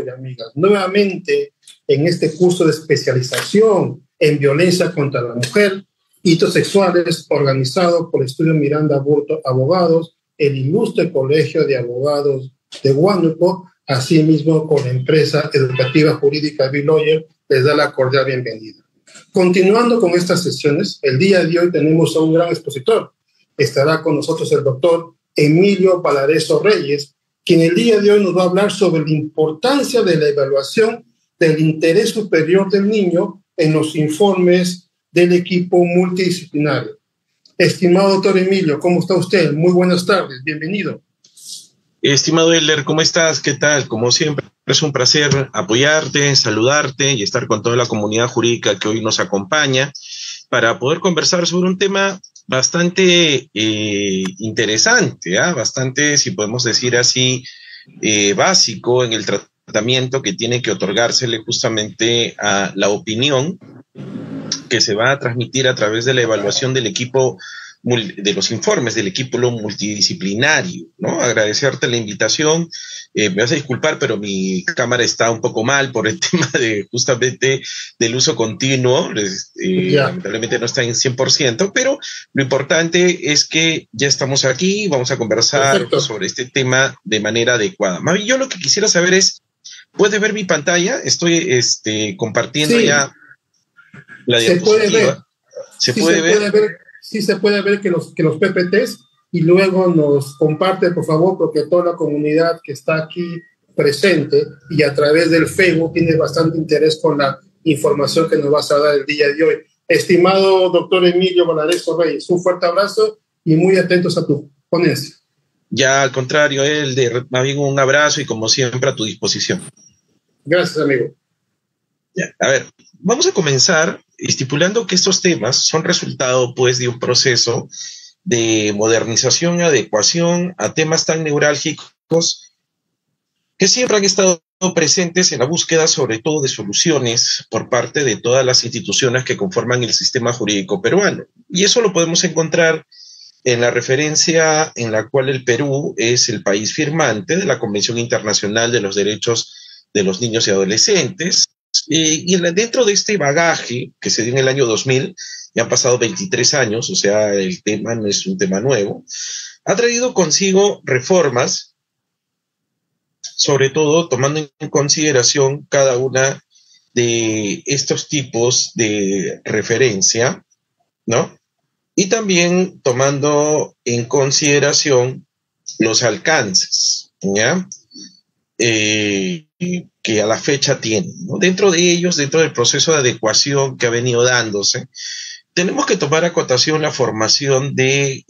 amigos y amigas. Nuevamente, en este curso de especialización en violencia contra la mujer, hitos sexuales, organizado por el Estudio Miranda Aburto Abogados, el Ilustre Colegio de Abogados de Huánuco, asimismo con la empresa educativa jurídica B-Lawyer, les da la cordial bienvenida. Continuando con estas sesiones, el día de hoy tenemos a un gran expositor. Estará con nosotros el doctor Emilio Valareso Reyes, quien el día de hoy nos va a hablar sobre la importancia de la evaluación del interés superior del niño en los informes del equipo multidisciplinario. Estimado doctor Emilio, ¿cómo está usted? Muy buenas tardes, bienvenido. Estimado Elder, ¿cómo estás? ¿Qué tal? Como siempre, es un placer apoyarte, saludarte y estar con toda la comunidad jurídica que hoy nos acompaña para poder conversar sobre un tema bastante interesante, bastante, si podemos decir así, básico en el tratamiento que tiene que otorgársele justamente a la opinión que se va a transmitir a través de la evaluación del equipo, de los informes del equipo multidisciplinario, ¿no? Agradecerte la invitación. Me vas a disculpar, pero mi cámara está un poco mal por el tema de justamente del uso continuo. Lamentablemente no está en 100%, pero lo importante es que ya estamos aquí, vamos a conversar sobre este tema de manera adecuada. Mavi, yo lo que quisiera saber es, ¿puedes ver mi pantalla? Estoy compartiendo ya la diapositiva. ¿Se puede ver? Sí se puede ver que los PPTs, y luego nos comparte, por favor, porque toda la comunidad que está aquí presente y a través del Facebook tiene bastante interés con la información que nos vas a dar el día de hoy. Estimado doctor Emilio Valareso Reyes, un fuerte abrazo y muy atentos a tu ponencia. Ya, al contrario, más bien un abrazo y como siempre a tu disposición. Gracias, amigo. Ya, a ver, vamos a comenzar estipulando que estos temas son resultado, pues, de un proceso de modernización y adecuación a temas tan neurálgicos que siempre han estado presentes en la búsqueda, sobre todo, de soluciones por parte de todas las instituciones que conforman el sistema jurídico peruano. Y eso lo podemos encontrar en la referencia en la cual el Perú es el país firmante de la Convención Internacional de los Derechos de los Niños y Adolescentes. Y dentro de este bagaje que se dio en el año 2000, ya han pasado 23 años, o sea, el tema no es un tema nuevo, ha traído consigo reformas, sobre todo tomando en consideración cada una de estos tipos de referencia, ¿no? Y también tomando en consideración los alcances, ¿ya? Que a la fecha tienen, ¿no? Dentro de ellos, dentro del proceso de adecuación que ha venido dándose, tenemos que tomar a cotación la formación de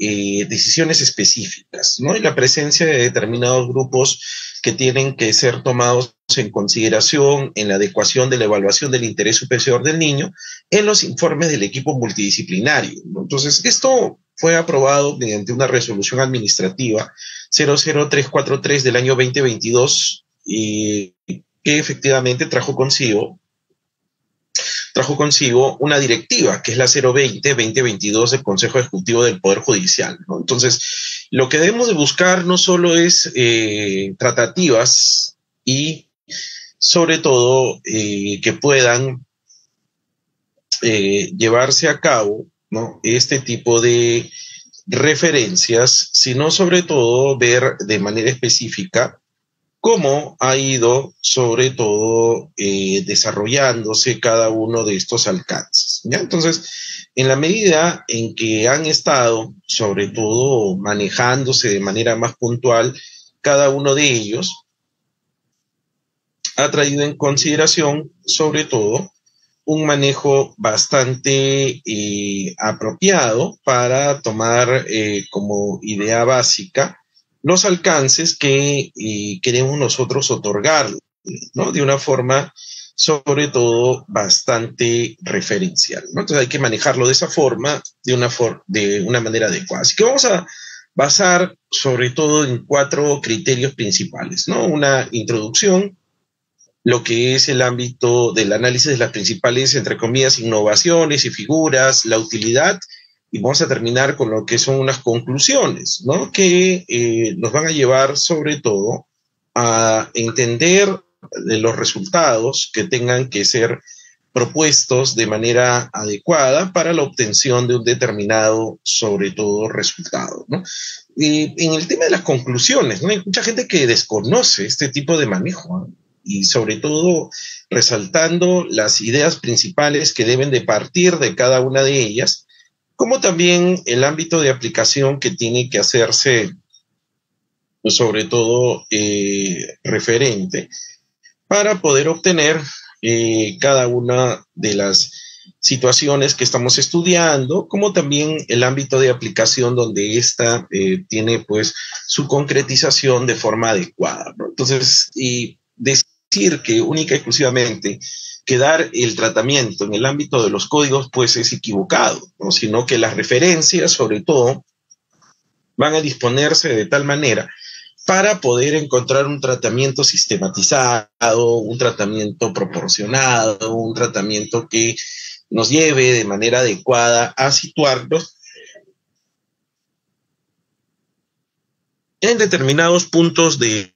decisiones específicas, ¿no? Y la presencia de determinados grupos que tienen que ser tomados en consideración en la adecuación de la evaluación del interés superior del niño en los informes del equipo multidisciplinario, ¿no? Entonces, esto fue aprobado mediante una resolución administrativa 00343 del año 2022 y que efectivamente trajo consigo una directiva, que es la 020-2022 del Consejo Ejecutivo del Poder Judicial, ¿no? Entonces, lo que debemos de buscar no solo es tratativas y, sobre todo, que puedan llevarse a cabo, ¿no?, este tipo de referencias, sino sobre todo ver de manera específica cómo ha ido, sobre todo, desarrollándose cada uno de estos alcances, ¿ya? Entonces, en la medida en que han estado, sobre todo, manejándose de manera más puntual, cada uno de ellos ha traído en consideración, sobre todo, un manejo bastante apropiado para tomar como idea básica los alcances que queremos nosotros otorgar, ¿no?, de una forma, sobre todo, bastante referencial, ¿no? Entonces hay que manejarlo de esa forma, de una manera adecuada. Así que vamos a basar, sobre todo, en 4 criterios principales, ¿no? Una introducción, lo que es el ámbito del análisis de las principales, entre comillas, innovaciones y figuras, la utilidad, y vamos a terminar con lo que son unas conclusiones, ¿no?, que nos van a llevar sobre todo a entender de los resultados que tengan que ser propuestos de manera adecuada para la obtención de un determinado, sobre todo, resultado, ¿no? Y en el tema de las conclusiones, ¿no? Hay mucha gente que desconoce este tipo de manejo, ¿no? Y sobre todo resaltando las ideas principales que deben de partir de cada una de ellas, como también el ámbito de aplicación que tiene que hacerse, pues, sobre todo referente, para poder obtener cada una de las situaciones que estamos estudiando, como también el ámbito de aplicación donde ésta tiene pues su concretización de forma adecuada, ¿no? Entonces, y decir que única y exclusivamente que dar el tratamiento en el ámbito de los códigos pues es equivocado, ¿no? Sino que las referencias sobre todo van a disponerse de tal manera para poder encontrar un tratamiento sistematizado, un tratamiento proporcionado, un tratamiento que nos lleve de manera adecuada a situarnos en determinados puntos de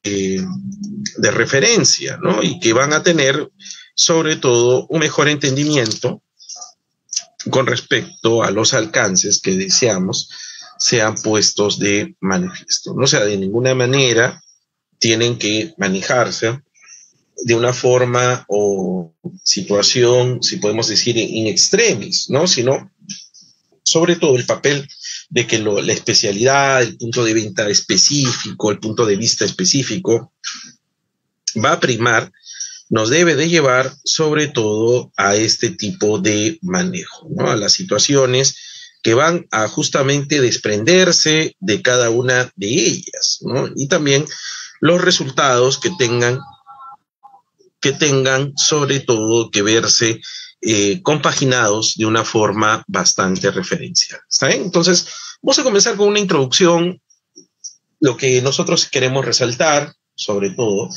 referencia, ¿no? Y que van a tener, sobre todo, un mejor entendimiento con respecto a los alcances que deseamos sean puestos de manifiesto, ¿no? O sea, de ninguna manera tienen que manejarse de una forma o situación, si podemos decir, in extremis, ¿no? Sino, sobre todo, el papel de que la especialidad, el punto de venta específico, el punto de vista específico, va a primar, nos debe de llevar, sobre todo, a este tipo de manejo, ¿no? A las situaciones que van a justamente desprenderse de cada una de ellas, ¿no? Y también los resultados que tengan sobre todo que verse compaginados de una forma bastante referencial. ¿Está bien? Entonces, vamos a comenzar con una introducción. Lo que nosotros queremos resaltar, sobre todo,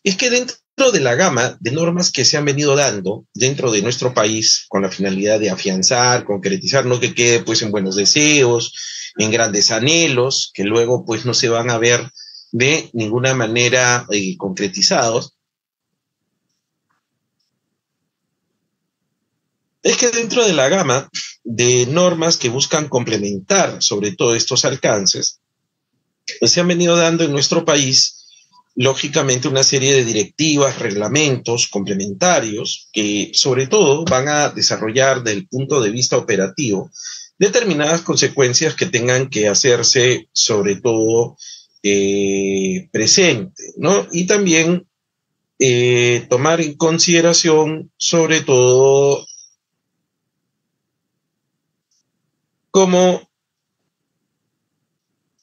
es que dentro de la gama de normas que se han venido dando dentro de nuestro país con la finalidad de afianzar, concretizar, no que quede pues en buenos deseos, en grandes anhelos, que luego pues no se van a ver de ninguna manera concretizados, es que dentro de la gama de normas que buscan complementar sobre todo estos alcances, pues se han venido dando en nuestro país lógicamente una serie de directivas, reglamentos complementarios que sobre todo van a desarrollar desde el punto de vista operativo determinadas consecuencias que tengan que hacerse sobre todo presente, ¿no? Y también tomar en consideración sobre todo como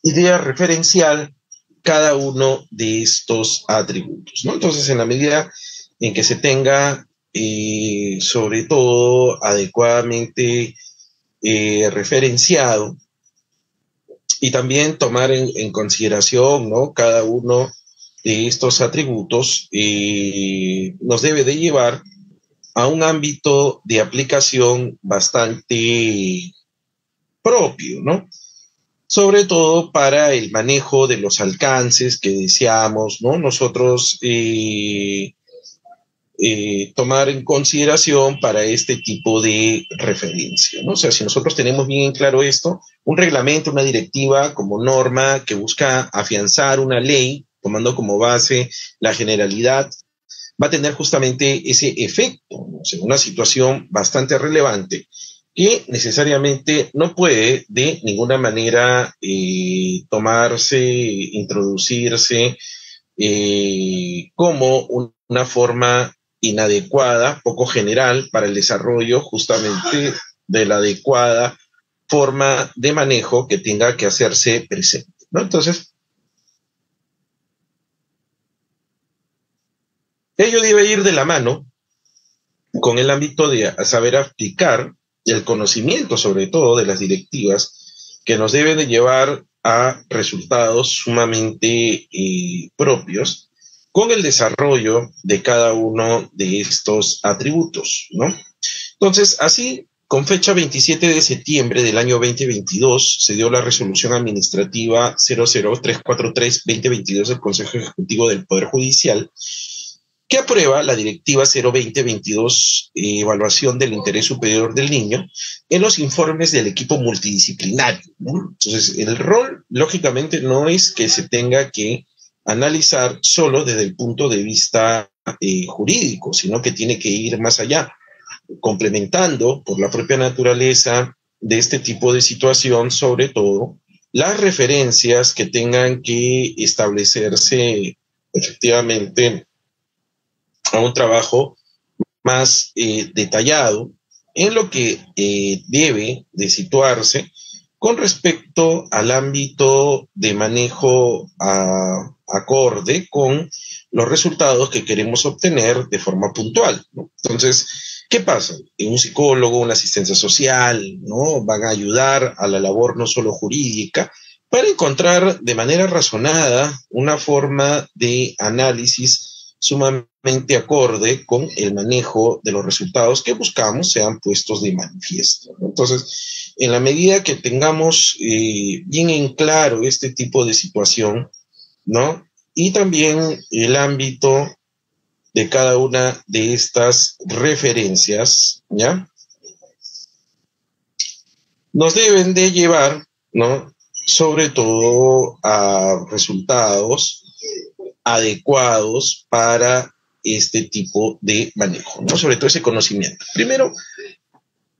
idea referencial cada uno de estos atributos, ¿no? Entonces, en la medida en que se tenga, sobre todo, adecuadamente referenciado y también tomar en consideración, ¿no?, cada uno de estos atributos, nos debe de llevar a un ámbito de aplicación bastante propio, ¿no? Sobre todo para el manejo de los alcances que deseamos, ¿no? Nosotros tomar en consideración para este tipo de referencia, ¿no? O sea, si nosotros tenemos bien claro esto, un reglamento, una directiva como norma que busca afianzar una ley, tomando como base la generalidad, va a tener justamente ese efecto, ¿no? O sea, una situación bastante relevante que necesariamente no puede de ninguna manera tomarse, introducirse como una forma inadecuada, poco general para el desarrollo justamente de la adecuada forma de manejo que tenga que hacerse presente, ¿no? Entonces, ello debe ir de la mano con el ámbito de saber aplicar el conocimiento, sobre todo, de las directivas que nos deben de llevar a resultados sumamente propios con el desarrollo de cada uno de estos atributos, ¿no? Entonces, así, con fecha 27 de septiembre del año 2022, se dio la resolución administrativa 00343-2022 del Consejo Ejecutivo del Poder Judicial, que aprueba la Directiva 02022, evaluación del interés superior del niño, en los informes del equipo multidisciplinario, ¿no? Entonces, el rol, lógicamente, no es que se tenga que analizar solo desde el punto de vista jurídico, sino que tiene que ir más allá, complementando por la propia naturaleza de este tipo de situación, sobre todo, las referencias que tengan que establecerse efectivamente a un trabajo más detallado en lo que debe de situarse con respecto al ámbito de manejo acorde con los resultados que queremos obtener de forma puntual, ¿no? Entonces, ¿qué pasa? Un psicólogo, una asistencia social, ¿no? Van a ayudar a la labor no solo jurídica, para encontrar de manera razonada una forma de análisis sumamente acorde con el manejo de los resultados que buscamos sean puestos de manifiesto, ¿no? Entonces, en la medida que tengamos bien en claro este tipo de situación, ¿no? Y también el ámbito de cada una de estas referencias, ¿ya? Nos deben de llevar, ¿no? Sobre todo a resultados adecuados para este tipo de manejo, ¿no? Sobre todo ese conocimiento. Primero,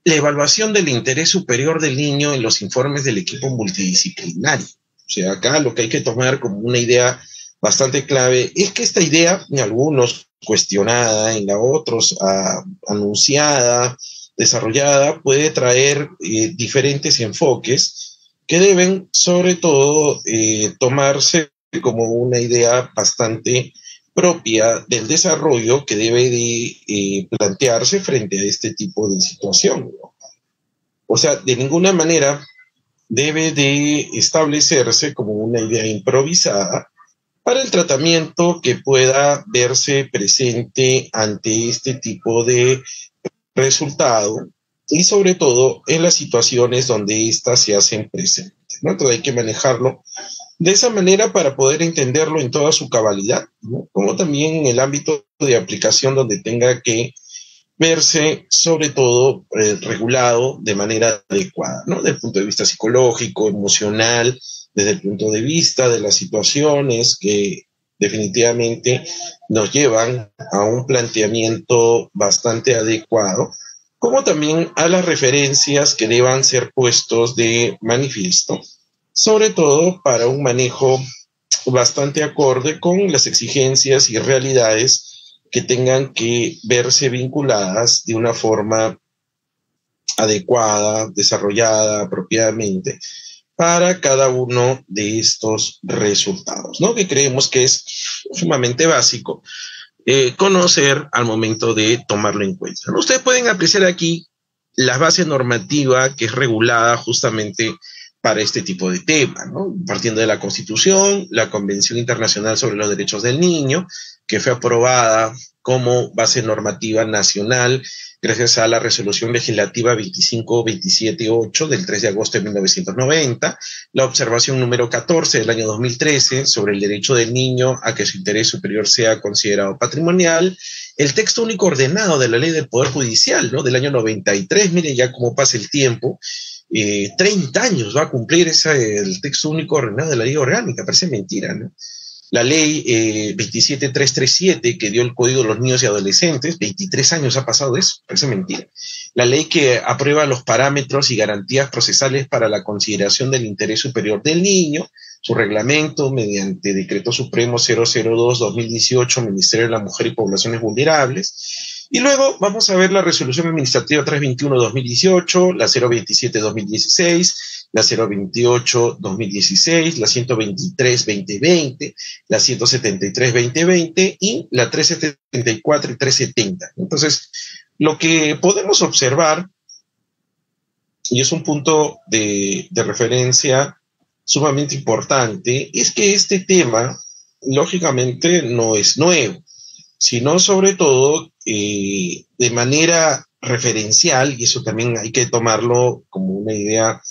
la evaluación del interés superior del niño en los informes del equipo multidisciplinario. O sea, acá lo que hay que tomar como una idea bastante clave es que esta idea, en algunos cuestionada, en la otros anunciada, desarrollada, puede traer diferentes enfoques que deben, sobre todo, tomarse como una idea bastante propia del desarrollo que debe de plantearse frente a este tipo de situación, ¿no? O sea, de ninguna manera debe de establecerse como una idea improvisada para el tratamiento que pueda verse presente ante este tipo de resultado y sobre todo en las situaciones donde éstas se hacen presentes, ¿no? Entonces hay que manejarlo de esa manera para poder entenderlo en toda su cabalidad, ¿no? Como también en el ámbito de aplicación donde tenga que verse sobre todo regulado de manera adecuada, ¿no? Desde el punto de vista psicológico, emocional, desde el punto de vista de las situaciones que definitivamente nos llevan a un planteamiento bastante adecuado, como también a las referencias que deban ser puestos de manifiesto, sobre todo para un manejo bastante acorde con las exigencias y realidades que tengan que verse vinculadas de una forma adecuada, desarrollada apropiadamente para cada uno de estos resultados, ¿no? Que creemos que es sumamente básico conocer al momento de tomarlo en cuenta, ¿no? Ustedes pueden apreciar aquí la base normativa que es regulada justamente para este tipo de tema, ¿no? Partiendo de la Constitución, la Convención Internacional sobre los Derechos del Niño, que fue aprobada como base normativa nacional gracias a la Resolución Legislativa 25278 del 3 de agosto de 1990, la observación número 14 del año 2013 sobre el derecho del niño a que su interés superior sea considerado patrimonial, el texto único ordenado de la Ley del Poder Judicial, ¿no? Del año 93, miren ya cómo pasa el tiempo, 30 años va a cumplir el texto único ordenado de la Ley Orgánica, parece mentira, ¿no? La ley 27337 que dio el Código de los Niños y Adolescentes, 23 años ha pasado de eso, parece mentira. La ley que aprueba los parámetros y garantías procesales para la consideración del interés superior del niño, su reglamento mediante Decreto Supremo 002-2018, Ministerio de la Mujer y Poblaciones Vulnerables. Y luego vamos a ver la Resolución Administrativa 321-2018, la 027-2016, la 028-2016, la 123-2020, la 173-2020 y la 374 y 370. Entonces, lo que podemos observar, y es un punto de referencia sumamente importante, es que este tema, lógicamente, no es nuevo, sino sobre todo de manera referencial, y eso también hay que tomarlo como una idea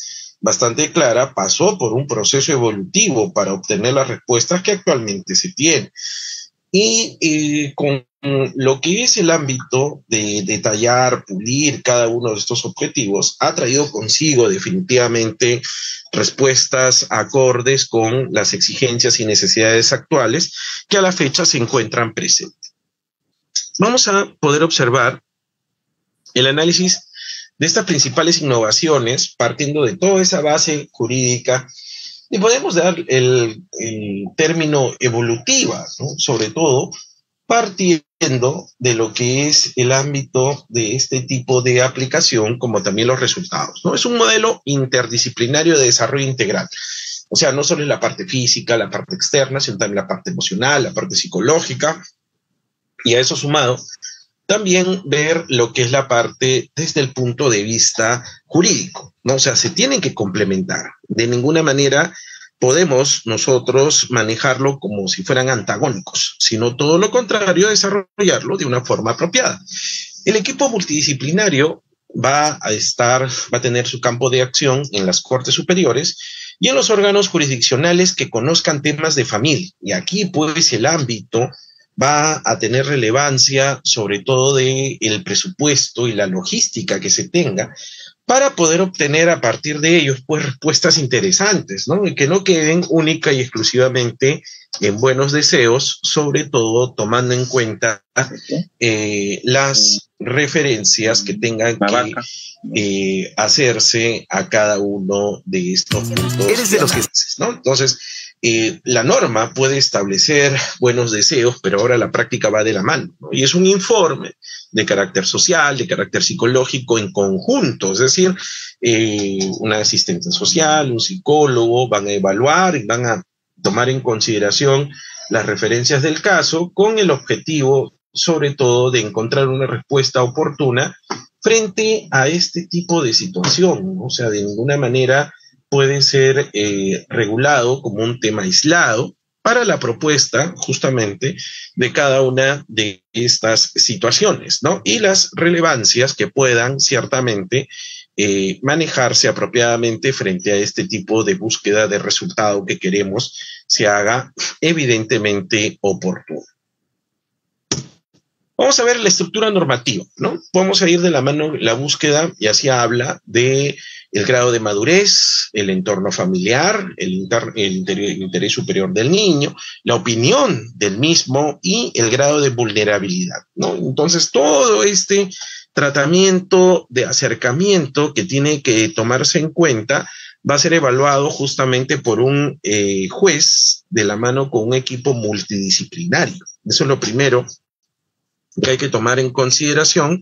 bastante clara, pasó por un proceso evolutivo para obtener las respuestas que actualmente se tienen. Y con lo que es el ámbito de detallar, pulir cada uno de estos objetivos, ha traído consigo definitivamente respuestas acordes con las exigencias y necesidades actuales que a la fecha se encuentran presentes. Vamos a poder observar el análisis de estas principales innovaciones partiendo de toda esa base jurídica. Y podemos dar el término evolutiva, ¿no? Sobre todo partiendo de lo que es el ámbito de este tipo de aplicación, como también los resultados, ¿no? Es un modelo interdisciplinario de desarrollo integral. O sea, no solo es la parte física, la parte externa, sino también la parte emocional, la parte psicológica. Y a eso sumado, también ver lo que es la parte desde el punto de vista jurídico, ¿no? O sea, se tienen que complementar. De ninguna manera podemos nosotros manejarlo como si fueran antagónicos, sino todo lo contrario, desarrollarlo de una forma apropiada. El equipo multidisciplinario va a tener su campo de acción en las Cortes Superiores y en los órganos jurisdiccionales que conozcan temas de familia. Y aquí, pues, el ámbito va a tener relevancia sobre todo de el presupuesto y la logística que se tenga para poder obtener a partir de ellos pues respuestas interesantes, ¿no? Y que no queden única y exclusivamente en buenos deseos, sobre todo tomando en cuenta las referencias que tengan que hacerse a cada uno de estos puntos. Eres de los que... ¿no? Entonces, la norma puede establecer buenos deseos, pero ahora la práctica va de la mano, ¿no? Y es un informe de carácter social, de carácter psicológico en conjunto, es decir, una asistente social, un psicólogo van a evaluar y van a tomar en consideración las referencias del caso con el objetivo, sobre todo, de encontrar una respuesta oportuna frente a este tipo de situación, ¿no? O sea, de ninguna manera puede ser regulado como un tema aislado para la propuesta justamente de cada una de estas situaciones, ¿no? Y las relevancias que puedan ciertamente manejarse apropiadamente frente a este tipo de búsqueda de resultado que queremos se haga evidentemente oportuno. Vamos a ver la estructura normativa, ¿no? Vamos a ir de la mano la búsqueda, y así habla de el grado de madurez, el entorno familiar, el interés superior del niño, la opinión del mismo y el grado de vulnerabilidad, ¿no? Entonces, todo este tratamiento de acercamiento que tiene que tomarse en cuenta va a ser evaluado justamente por un juez de la mano con un equipo multidisciplinario. Eso es lo primero que hay que tomar en consideración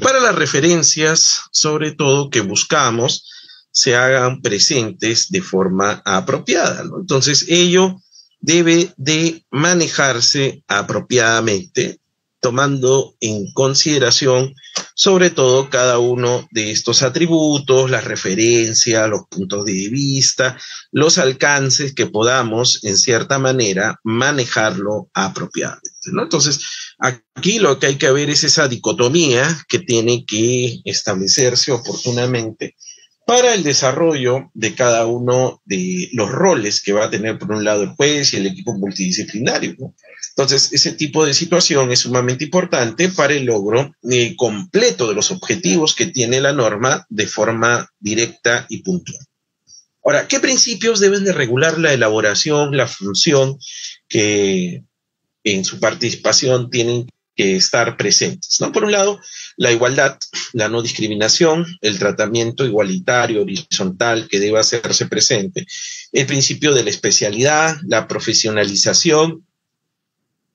para las referencias, sobre todo, que buscamos se hagan presentes de forma apropiada, ¿no? Entonces, ello debe de manejarse apropiadamente, tomando en consideración, sobre todo, cada uno de estos atributos, las referencias, los puntos de vista, los alcances que podamos, en cierta manera, manejarlo apropiadamente, ¿no? Entonces, aquí lo que hay que ver es esa dicotomía que tiene que establecerse oportunamente para el desarrollo de cada uno de los roles que va a tener por un lado el juez y el equipo multidisciplinario, ¿no? Entonces, ese tipo de situación es sumamente importante para el logro completo de los objetivos que tiene la norma de forma directa y puntual. Ahora, ¿qué principios deben de regular la elaboración, la función que en su participación tienen que estar presentes, ¿no? Por un lado, la igualdad, la no discriminación, el tratamiento igualitario, horizontal que debe hacerse presente, el principio de la especialidad, la profesionalización,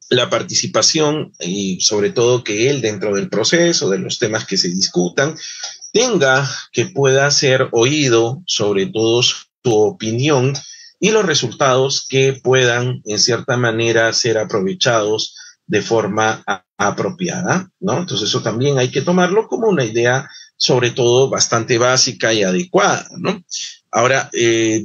la participación y sobre todo que él dentro del proceso, de los temas que se discutan, tenga que pueda ser oído, sobre todo su opinión y los resultados que puedan en cierta manera ser aprovechados de forma apropiada, ¿no? Entonces eso también hay que tomarlo como una idea sobre todo bastante básica y adecuada, ¿no? Ahora,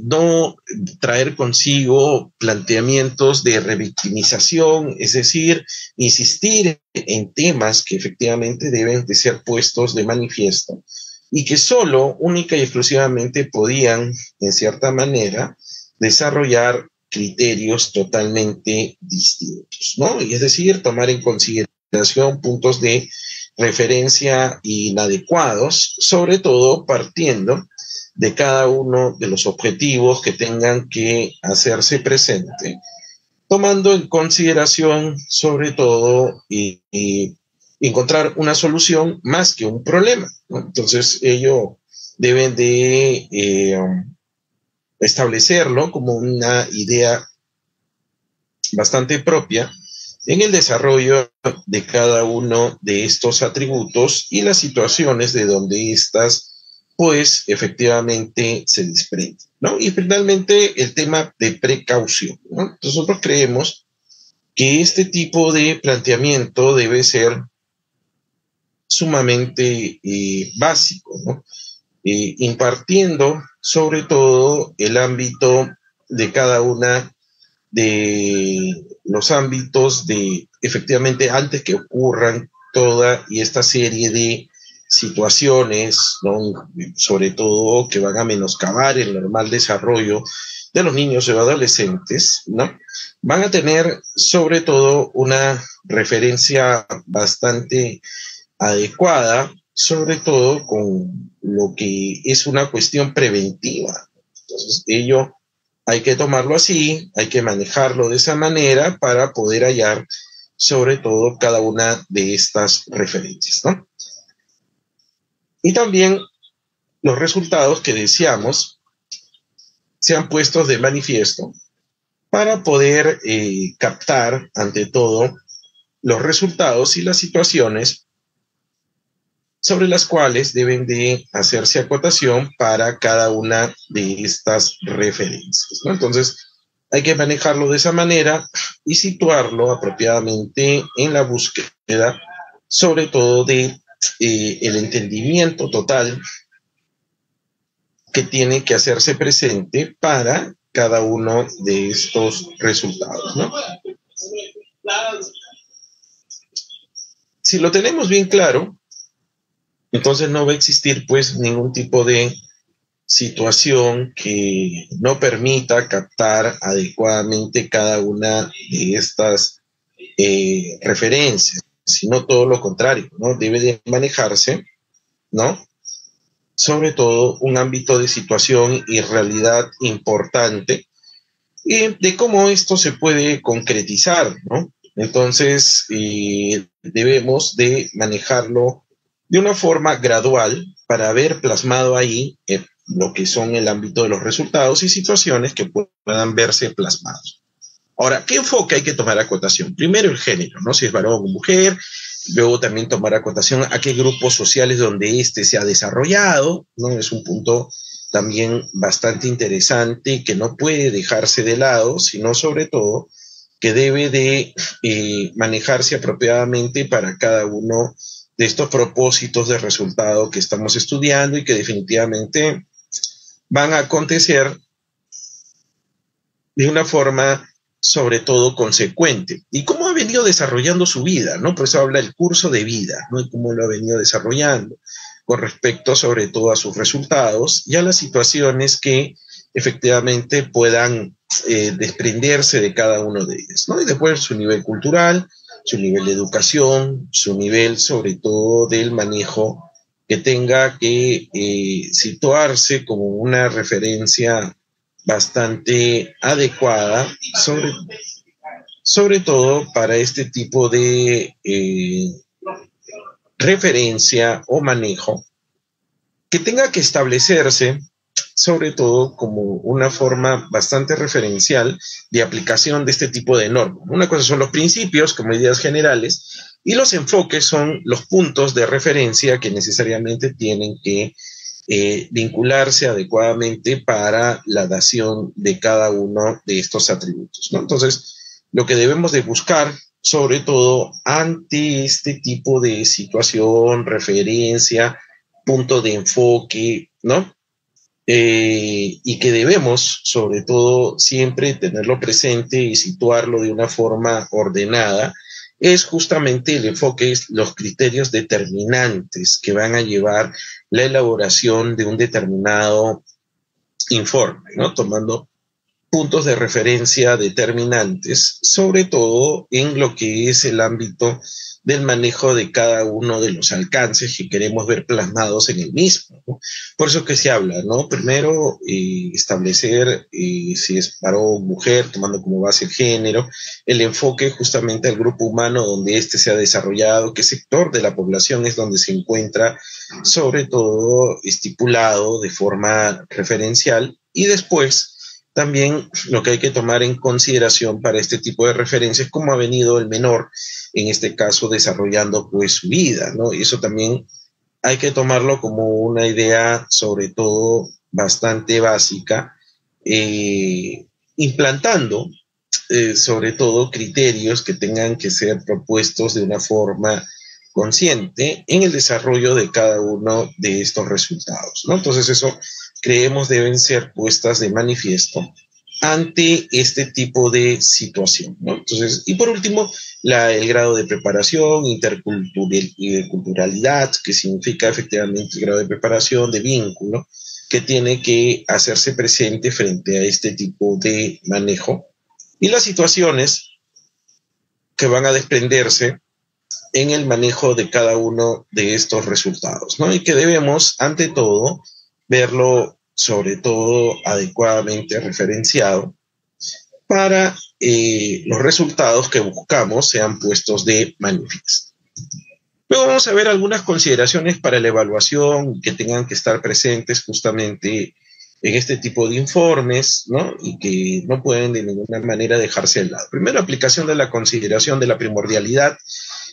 no traer consigo planteamientos de revictimización, es decir, insistir en temas que efectivamente deben de ser puestos de manifiesto y que solo, única y exclusivamente podían, en cierta manera, desarrollar criterios totalmente distintos, ¿no? Y es decir, tomar en consideración puntos de referencia inadecuados, sobre todo partiendo de cada uno de los objetivos que tengan que hacerse presente, tomando en consideración sobre todo encontrar una solución más que un problema, ¿no? Entonces ellos deben de establecerlo como una idea bastante propia en el desarrollo de cada uno de estos atributos y las situaciones de donde éstas pues efectivamente se desprenden, ¿no? Y finalmente el tema de precaución, ¿no? Nosotros creemos que este tipo de planteamiento debe ser sumamente básico, ¿no? Impartiendo sobre todo el ámbito de cada una de los ámbitos de efectivamente antes que ocurran toda y esta serie de situaciones, ¿no? Sobre todo que van a menoscabar el normal desarrollo de los niños y adolescentes, ¿no? Van a tener sobre todo una referencia bastante adecuada, sobre todo con lo que es una cuestión preventiva. Entonces, ello hay que tomarlo así, hay que manejarlo de esa manera para poder hallar sobre todo cada una de estas referencias, ¿no? Y también los resultados que deseamos sean puestos de manifiesto para poder captar, ante todo, los resultados y las situaciones sobre las cuales deben de hacerse acotación para cada una de estas referencias, ¿no? Entonces, hay que manejarlo de esa manera y situarlo apropiadamente en la búsqueda, sobre todo de el entendimiento total que tiene que hacerse presente para cada uno de estos resultados, ¿no? Si lo tenemos bien claro, entonces no va a existir pues ningún tipo de situación que no permita captar adecuadamente cada una de estas referencias, sino todo lo contrario, ¿no? Debe de manejarse, ¿no? Sobre todo un ámbito de situación y realidad importante y de cómo esto se puede concretizar, ¿no? Entonces debemos de manejarlo de una forma gradual para ver plasmado ahí lo que son el ámbito de los resultados y situaciones que puedan verse plasmados. Ahora, ¿qué enfoque hay que tomar a cotación? Primero el género, ¿no? Si es varón o mujer, luego también tomar a cotación a qué grupos sociales donde éste se ha desarrollado, ¿no? Es un punto también bastante interesante que no puede dejarse de lado, sino sobre todo que debe de manejarse apropiadamente para cada uno de estos propósitos de resultado que estamos estudiando y que definitivamente van a acontecer de una forma sobre todo consecuente. Y cómo ha venido desarrollando su vida, ¿no? Por eso habla el curso de vida, ¿no? Y cómo lo ha venido desarrollando con respecto sobre todo a sus resultados y a las situaciones que efectivamente puedan desprenderse de cada uno de ellos, ¿no? Y después su nivel cultural, su nivel de educación, su nivel sobre todo del manejo que tenga que situarse como una referencia bastante adecuada, sobre todo para este tipo de referencia o manejo que tenga que establecerse sobre todo como una forma bastante referencial de aplicación de este tipo de normas. Una cosa son los principios como ideas generales y los enfoques son los puntos de referencia que necesariamente tienen que vincularse adecuadamente para la dación de cada uno de estos atributos, ¿no? Entonces, lo que debemos de buscar, sobre todo ante este tipo de situación, referencia, punto de enfoque, ¿no? Y que debemos, sobre todo, siempre tenerlo presente y situarlo de una forma ordenada, es justamente el enfoque, los criterios determinantes que van a llevar la elaboración de un determinado informe, ¿no? Tomando puntos de referencia determinantes, sobre todo en lo que es el ámbito del manejo de cada uno de los alcances que queremos ver plasmados en el mismo, ¿no? Por eso que se habla, ¿no? Primero, establecer si es varón o mujer, tomando como base el género, el enfoque justamente al grupo humano donde éste se ha desarrollado, qué sector de la población es donde se encuentra, sobre todo estipulado de forma referencial, y después también lo que hay que tomar en consideración para este tipo de referencias, cómo ha venido el menor, en este caso, desarrollando pues su vida, ¿no? Y eso también hay que tomarlo como una idea, sobre todo, bastante básica, implantando, sobre todo, criterios que tengan que ser propuestos de una forma consciente en el desarrollo de cada uno de estos resultados, ¿no? Entonces eso creemos deben ser puestas de manifiesto ante este tipo de situación, ¿no? Entonces, y por último, el grado de preparación, interculturalidad, que significa efectivamente el grado de preparación, de vínculo, que tiene que hacerse presente frente a este tipo de manejo, y las situaciones que van a desprenderse en el manejo de cada uno de estos resultados, ¿no? Y que debemos, ante todo, verlo sobre todo adecuadamente referenciado para los resultados que buscamos sean puestos de manifiesto. Luego vamos a ver algunas consideraciones para la evaluación que tengan que estar presentes justamente en este tipo de informes, ¿no? Y que no pueden de ninguna manera dejarse de lado. Primero, aplicación de la consideración de la primordialidad,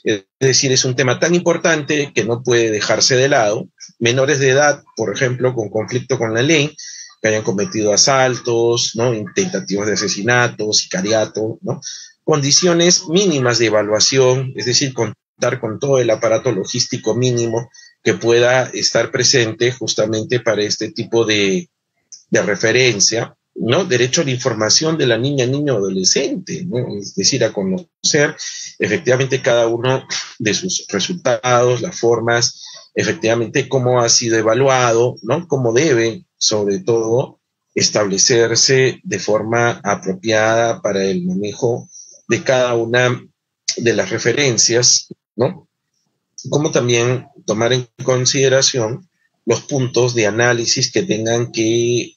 es decir, es un tema tan importante que no puede dejarse de lado. Menores de edad, por ejemplo, con conflicto con la ley, que hayan cometido asaltos, ¿no? Tentativas de asesinato, sicariato, ¿no? Condiciones mínimas de evaluación, es decir, contar con todo el aparato logístico mínimo que pueda estar presente justamente para este tipo de referencia, ¿no? Derecho a la información de la niña, niño, adolescente, ¿no? Es decir, a conocer efectivamente cada uno de sus resultados, las formas, efectivamente cómo ha sido evaluado, ¿no? Cómo debe, sobre todo, establecerse de forma apropiada para el manejo de cada una de las referencias, ¿no? Como también tomar en consideración los puntos de análisis que tengan que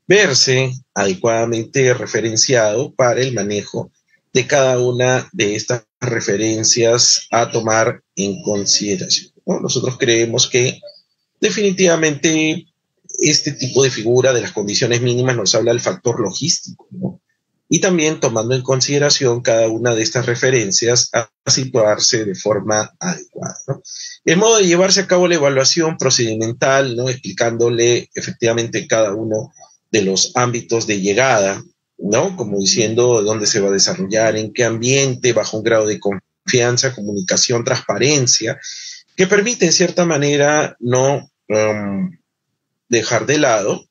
verse adecuadamente referenciado para el manejo de cada una de estas referencias a tomar en consideración, ¿no? Nosotros creemos que definitivamente este tipo de figura de las condiciones mínimas nos habla del factor logístico, ¿no? Y también tomando en consideración cada una de estas referencias a situarse de forma adecuada, ¿no? El modo de llevarse a cabo la evaluación procedimental, ¿no? Explicándole efectivamente cada uno de los ámbitos de llegada, ¿no? Como diciendo dónde se va a desarrollar, en qué ambiente, bajo un grado de confianza, comunicación, transparencia, que permite en cierta manera no dejar de lado,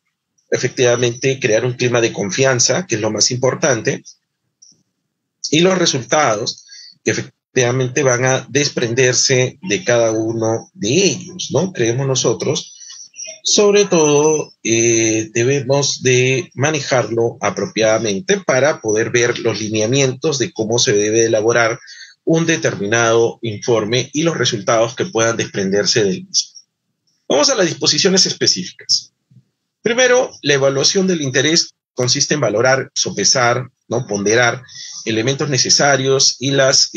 efectivamente crear un clima de confianza, que es lo más importante, y los resultados que efectivamente van a desprenderse de cada uno de ellos, ¿no? Creemos nosotros, sobre todo, debemos de manejarlo apropiadamente para poder ver los lineamientos de cómo se debe elaborar un determinado informe y los resultados que puedan desprenderse del mismo. Vamos a las disposiciones específicas. Primero, la evaluación del interés consiste en valorar, sopesar, ¿no? Ponderar elementos necesarios y las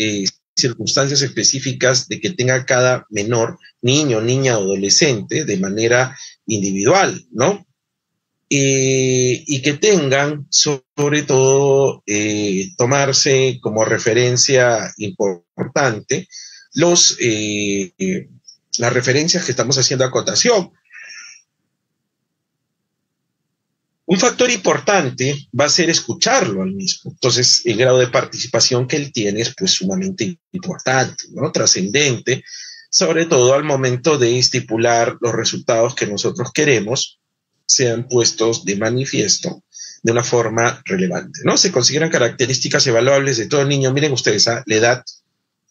circunstancias específicas de que tenga cada menor, niño, niña o adolescente de manera individual, ¿no? Y que tengan, sobre todo, tomarse como referencia importante las referencias que estamos haciendo acotación. Un factor importante va a ser escucharlo al mismo. Entonces, el grado de participación que él tiene es pues sumamente importante, ¿no? Trascendente, sobre todo al momento de estipular los resultados que nosotros queremos sean puestos de manifiesto de una forma relevante, ¿no? Se consideran características evaluables de todo niño. Miren ustedes, la edad,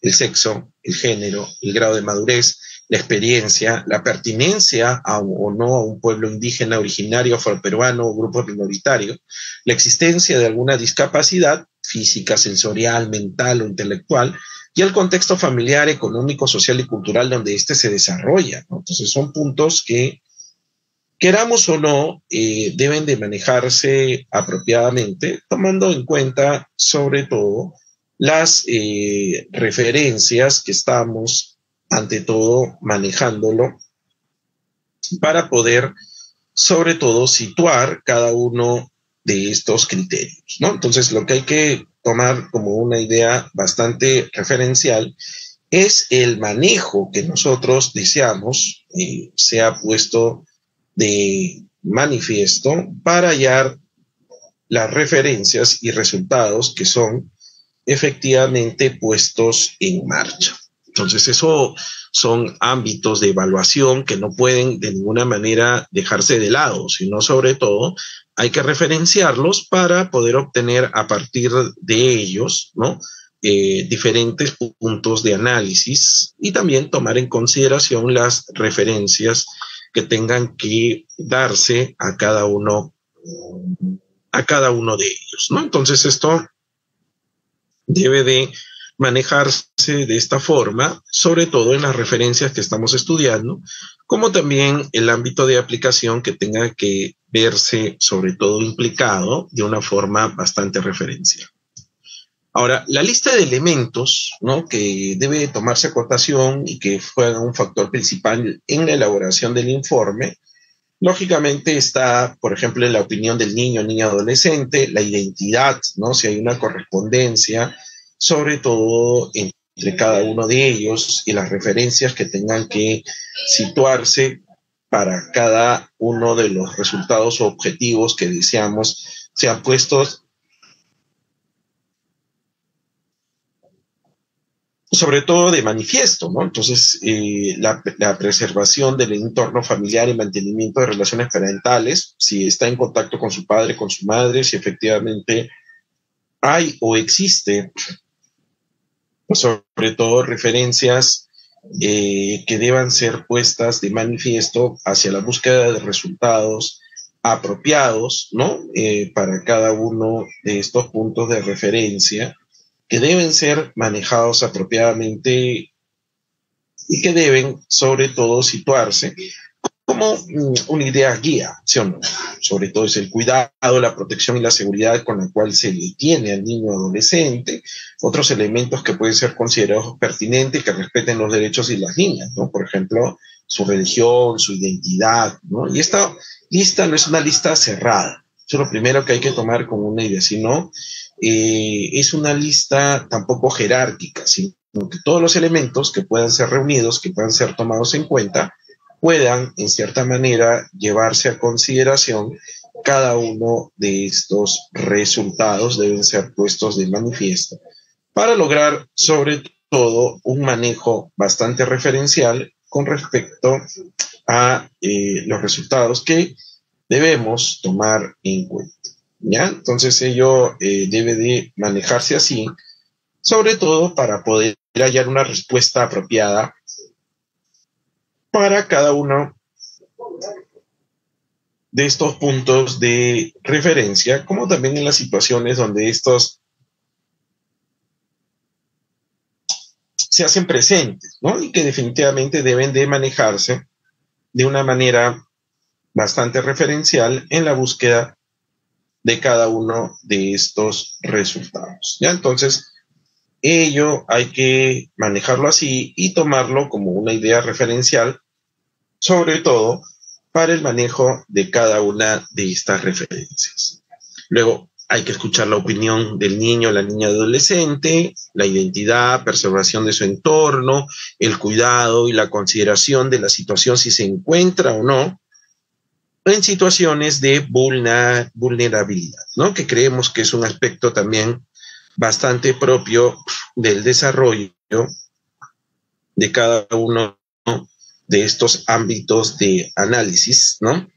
el sexo, el género, el grado de madurez, la experiencia, la pertenencia o no a un pueblo indígena, originario, afroperuano o grupo minoritario, la existencia de alguna discapacidad física, sensorial, mental o intelectual, y el contexto familiar, económico, social y cultural donde éste se desarrolla, ¿no? Entonces son puntos que, queramos o no, deben de manejarse apropiadamente, tomando en cuenta sobre todo las referencias que estamos, ante todo, manejándolo para poder, sobre todo, situar cada uno de estos criterios, ¿no? Entonces, lo que hay que tomar como una idea bastante referencial es el manejo que nosotros deseamos sea puesto de manifiesto para hallar las referencias y resultados que son efectivamente puestos en marcha. Entonces, eso son ámbitos de evaluación que no pueden de ninguna manera dejarse de lado, sino sobre todo hay que referenciarlos para poder obtener a partir de ellos, ¿no? Diferentes puntos de análisis y también tomar en consideración las referencias que tengan que darse a cada uno de ellos, ¿no? Entonces esto debe de manejarse de esta forma, sobre todo en las referencias que estamos estudiando, como también el ámbito de aplicación que tenga que verse sobre todo implicado de una forma bastante referencial. Ahora, la lista de elementos, ¿no?, que debe tomarse a cotación y que juegan un factor principal en la elaboración del informe, lógicamente está, por ejemplo, en la opinión del niño o niña adolescente, la identidad, ¿no?, si hay una correspondencia, sobre todo entre cada uno de ellos y las referencias que tengan que situarse para cada uno de los resultados o objetivos que deseamos sean puestos sobre todo de manifiesto, ¿no? Entonces, la preservación del entorno familiar y mantenimiento de relaciones parentales, si está en contacto con su padre, con su madre, si efectivamente hay o existe, sobre todo referencias que deban ser puestas de manifiesto hacia la búsqueda de resultados apropiados, ¿no? Para cada uno de estos puntos de referencia, que deben ser manejados apropiadamente y que deben, sobre todo, situarse como una idea guía, ¿sí o no? Sobre todo es el cuidado, la protección y la seguridad con la cual se le tiene al niño adolescente, otros elementos que pueden ser considerados pertinentes, que respeten los derechos de las niñas, ¿no? Por ejemplo, su religión, su identidad, ¿no? Y esta lista no es una lista cerrada, eso es lo primero que hay que tomar como una idea, sino es una lista tampoco jerárquica, sino que todos los elementos que puedan ser reunidos, que puedan ser tomados en cuenta, puedan, en cierta manera, llevarse a consideración. Cada uno de estos resultados deben ser puestos de manifiesto para lograr, sobre todo, un manejo bastante referencial con respecto a los resultados que debemos tomar en cuenta, ¿ya? Entonces ello debe de manejarse así, sobre todo para poder hallar una respuesta apropiada para cada uno de estos puntos de referencia, como también en las situaciones donde estos se hacen presentes, ¿no? Y que definitivamente deben de manejarse de una manera bastante referencial en la búsqueda de cada uno de estos resultados, ¿ya? Entonces, ello hay que manejarlo así y tomarlo como una idea referencial, sobre todo para el manejo de cada una de estas referencias. Luego, hay que escuchar la opinión del niño o la niña adolescente, la identidad, preservación de su entorno, el cuidado y la consideración de la situación si se encuentra o no en situaciones de vulnerabilidad, ¿no? Que creemos que es un aspecto también bastante propio del desarrollo de cada uno de estos ámbitos de análisis, ¿no?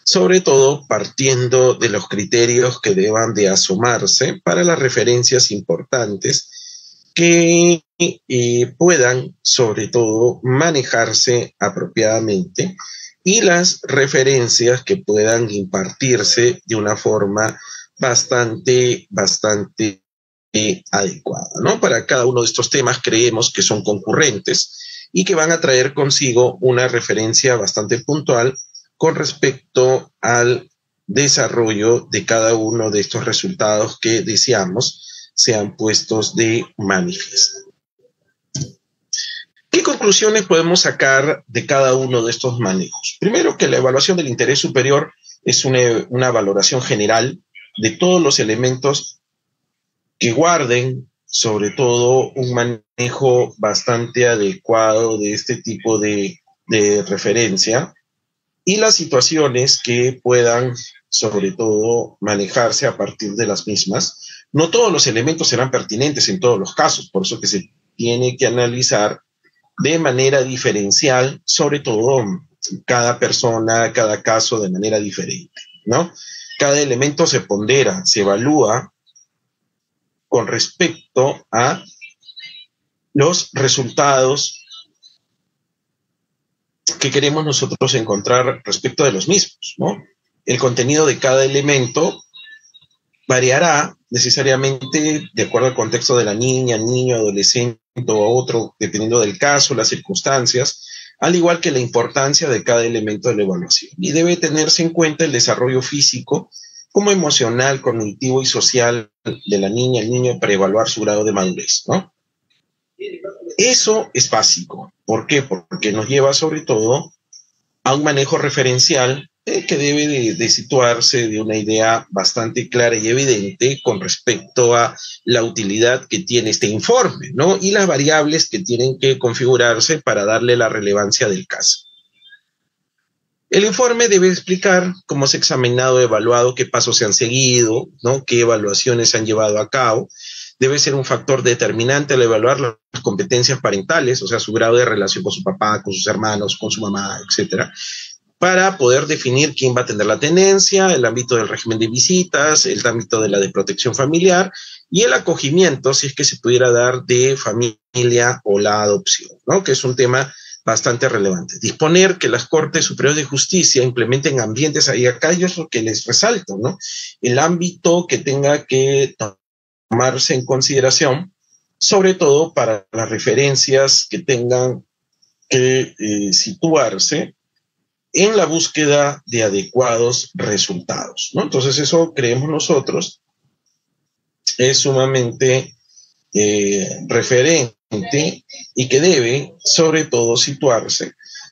Sobre todo partiendo de los criterios que deban de asomarse para las referencias importantes que puedan, sobre todo, manejarse apropiadamente y las referencias que puedan impartirse de una forma bastante adecuada, ¿no? Para cada uno de estos temas creemos que son concurrentes y que van a traer consigo una referencia bastante puntual con respecto al desarrollo de cada uno de estos resultados que deseamos sean puestos de manifiesto. ¿Qué conclusiones podemos sacar de cada uno de estos manejos? Primero, que la evaluación del interés superior es una valoración general de todos los elementos que guarden, sobre todo, un manejo bastante adecuado de este tipo de referencia y las situaciones que puedan, sobre todo, manejarse a partir de las mismas. No todos los elementos serán pertinentes en todos los casos, por eso que se tiene que analizar de manera diferencial, sobre todo cada persona, cada caso de manera diferente, ¿no? Cada elemento se pondera, se evalúa con respecto a los resultados que queremos nosotros encontrar respecto de los mismos, ¿no? El contenido de cada elemento variará necesariamente de acuerdo al contexto de la niña, niño, adolescente o otro, dependiendo del caso, las circunstancias, al igual que la importancia de cada elemento de la evaluación. Y debe tenerse en cuenta el desarrollo físico, como emocional, cognitivo y social de la niña, el niño, para evaluar su grado de madurez, ¿no? Eso es básico. ¿Por qué? Porque nos lleva sobre todo a un manejo referencial que debe de situarse de una idea bastante clara y evidente con respecto a la utilidad que tiene este informe, ¿no? Y las variables que tienen que configurarse para darle la relevancia del caso. El informe debe explicar cómo se ha examinado, evaluado, qué pasos se han seguido, ¿no? Qué evaluaciones se han llevado a cabo. Debe ser un factor determinante al evaluar las competencias parentales, o sea, su grado de relación con su papá, con sus hermanos, con su mamá, etcétera, para poder definir quién va a tener la tenencia, el ámbito del régimen de visitas, el ámbito de la de protección familiar y el acogimiento, si es que se pudiera dar, de familia o la adopción, ¿no? Que es un tema bastante relevante. Disponer que las Cortes Superiores de Justicia implementen ambientes ahí acá, yo es lo que les resalto, ¿no? El ámbito que tenga que tomarse en consideración, sobre todo para las referencias que tengan que situarse en la búsqueda de adecuados resultados, ¿no? Entonces eso, creemos nosotros, es sumamente referente y que debe, sobre todo, situarse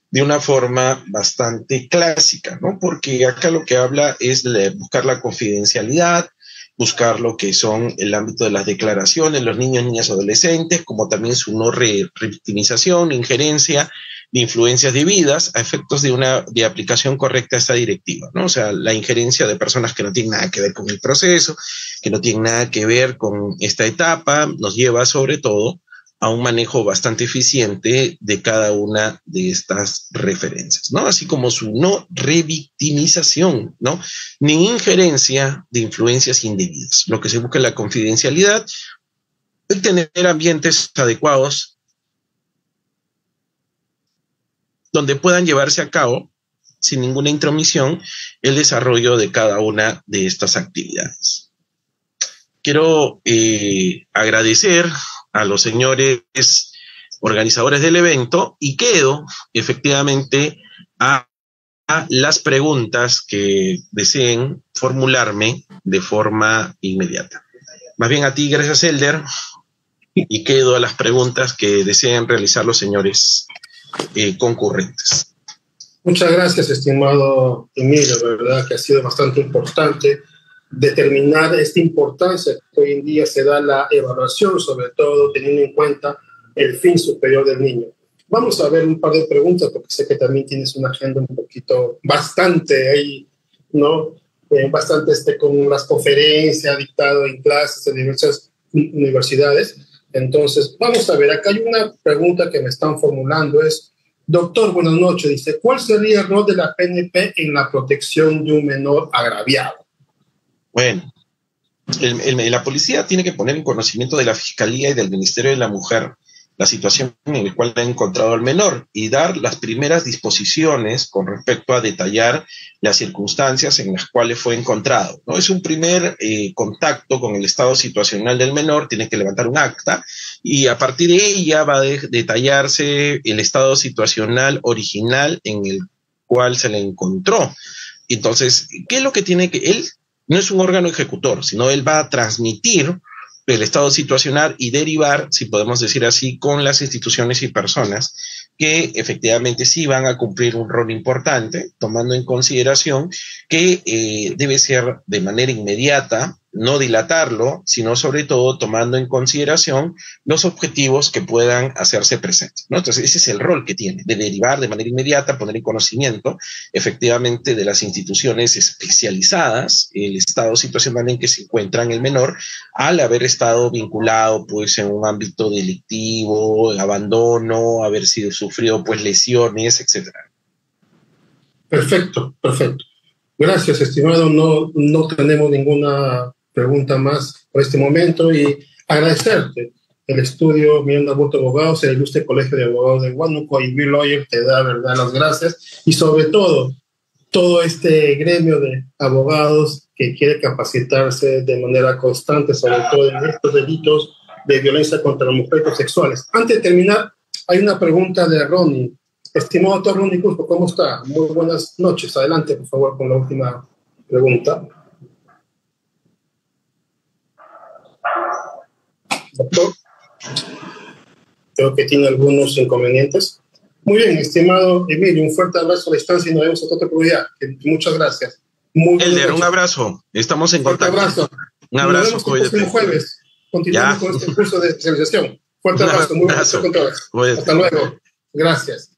de una forma bastante clásica, ¿no? Porque acá lo que habla es de buscar la confidencialidad, buscar lo que son el ámbito de las declaraciones, los niños, niñas, adolescentes, como también su no revictimización, injerencia de influencias debidas a efectos de aplicación correcta a esta directiva, ¿no? O sea, la injerencia de personas que no tienen nada que ver con el proceso, que no tienen nada que ver con esta etapa, nos lleva sobre todo a un manejo bastante eficiente de cada una de estas referencias, ¿no? Así como su no revictimización, ¿no? Ni injerencia de influencias indebidas. Lo que se busca es la confidencialidad y tener ambientes adecuados donde puedan llevarse a cabo, sin ninguna intromisión, el desarrollo de cada una de estas actividades. Quiero agradecer a los señores organizadores del evento y quedo efectivamente a las preguntas que deseen formularme de forma inmediata. Más bien a ti, gracias, Elder, y quedo a las preguntas que deseen realizar los señores concurrentes. Muchas gracias, estimado Emilio, la verdad que ha sido bastante importante determinar esta importancia que hoy en día se da la evaluación, sobre todo teniendo en cuenta el fin superior del niño. Vamos a ver un par de preguntas, porque sé que también tienes una agenda un poquito, bastante ahí, ¿no? Bastante con las conferencias, dictado en clases en diversas universidades. Entonces, vamos a ver, acá hay una pregunta que me están formulando, es, doctor, buenas noches, dice, ¿cuál sería el rol de la PNP en la protección de un menor agraviado? Bueno, la policía tiene que poner en conocimiento de la Fiscalía y del Ministerio de la Mujer la situación en la cual ha encontrado al menor y dar las primeras disposiciones con respecto a detallar las circunstancias en las cuales fue encontrado, ¿no? Es un primer contacto con el estado situacional del menor, tiene que levantar un acta y a partir de ella va a detallarse el estado situacional original en el cual se le encontró. Entonces, ¿qué es lo que tiene que...? Él no es un órgano ejecutor, sino él va a transmitir el estado situacional y derivar, si podemos decir así, con las instituciones y personas que efectivamente sí van a cumplir un rol importante, tomando en consideración que debe ser de manera inmediata, no dilatarlo, sino sobre todo tomando en consideración los objetivos que puedan hacerse presentes, ¿no? Entonces ese es el rol que tiene, de derivar de manera inmediata, poner en conocimiento efectivamente de las instituciones especializadas, el estado situacional en que se encuentra el menor, al haber estado vinculado pues en un ámbito delictivo, abandono, haber sido sufrido pues lesiones, etcétera. Perfecto, perfecto. Gracias, estimado. No tenemos ninguna pregunta más por este momento y agradecerte. El estudio Miranda Aburto Abogados, el Ilustre Colegio de Abogados de Huánuco y Bill Lawyer te da, verdad, las gracias y sobre todo este gremio de abogados que quiere capacitarse de manera constante, sobre todo en estos delitos de violencia contra las mujeres sexuales. Antes de terminar, hay una pregunta de Ronnie. Estimado doctor Ronnie Cusco, ¿cómo está? Muy buenas noches. Adelante, por favor, con la última pregunta. Doctor, creo que tiene algunos inconvenientes. Muy bien, estimado Emilio, un fuerte abrazo a la distancia y nos vemos a otra oportunidad. Muchas gracias. Elder, un abrazo. Estamos en contacto. Un abrazo. Un abrazo. Nos vemos el próximo jueves. Continuamos con este curso de especialización. Fuerte abrazo. Muy buenas noches con todos. Hasta luego. Gracias.